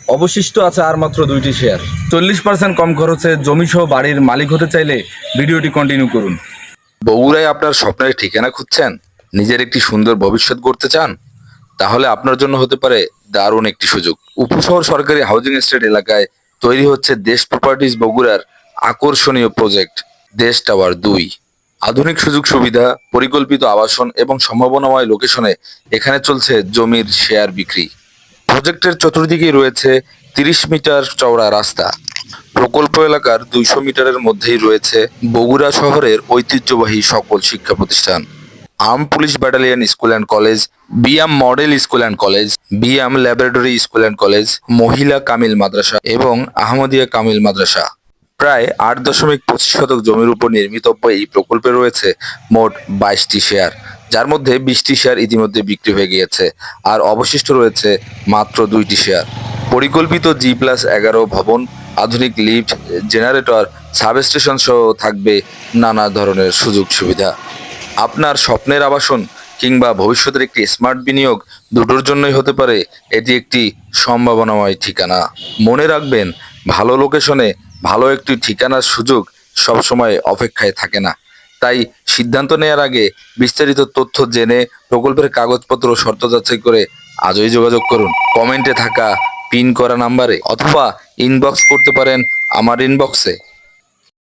অবশিষ্ট আছে আর মাত্র 2টি শেয়ার। 40% কম খরচে জমি সহ বাড়ির মালিক হতে চাইলে ভিডিওটি কন্টিনিউ করুন। বগুড়ায় আপনার স্বপ্নের ঠিকানা খুঁজছেন, নিজের একটি সুন্দর ভবিষ্যৎ গড়তে চান, তাহলে আপনার জন্য হতে পারে দারুণ একটি সুযোগ। উপশহর সরকারি হাউজিং এস্টেট এলাকায় তৈরি হচ্ছে দেশ প্রপার্টিজ বগুড়ার আকর্ষণীয় প্রজেক্ট দেশ টাওয়ার 2। আধুনিক সুযোগ সুবিধা, পরিকল্পিত আবাসন এবং সম্ভাবনাময় লোকেশনে এখানে চলছে জমির শেয়ার বিক্রি। প্রজেক্টের চতুর্দিকেই রয়েছে 30 মিটার চওড়া রাস্তা। প্রকল্প এলাকার 200 মিটারের মধ্যেই রয়েছে বগুড়া শহরের ঐতিহ্যবাহী সকল শিক্ষা প্রতিষ্ঠান। Arm police battalion school and college, BM model school and college, BM laboratory school and college, মহিলা কামিল মাদ্রাসা এবং আহমদিয়া কামিল মাদ্রাসা। প্রায় 8.25 শতক জমির উপর নির্মিতব্য এই প্রকল্পে রয়েছে মোট 22টি শেয়ার, যার মধ্যে 20টি শেয়ার ইতিমধ্যে বিক্রি হয়ে গিয়েছে আর অবশিষ্ট রয়েছে মাত্র 2টি শেয়ার। পরিকল্পিত G+11 ভবন, আধুনিক লিফট, জেনারেটর, সাবস্টেশন সহ থাকবে নানা ধরনের সুযোগ সুবিধা। আপনার স্বপ্নের আবাসন কিংবা ভবিষ্যতের একটি স্মার্ট বিনিয়োগ, দুটোর জন্যই হতে পারে এটি একটি সম্ভাবনাময় ঠিকানা। মনে রাখবেন, ভালো লোকেশনে ভালো একটি ঠিকানার সুযোগ সবসময় অপেক্ষায় থাকে না। তাই সিদ্ধান্ত নেওয়ার আগে বিস্তারিত তথ্য জেনে প্রকল্পের কাগজপত্র ও শর্ত যাচাই করে আজই যোগাযোগ করুন কমেন্টে থাকা পিন করা নাম্বারে, অথবা ইনবক্স করতে পারেন আমার ইনবক্সে।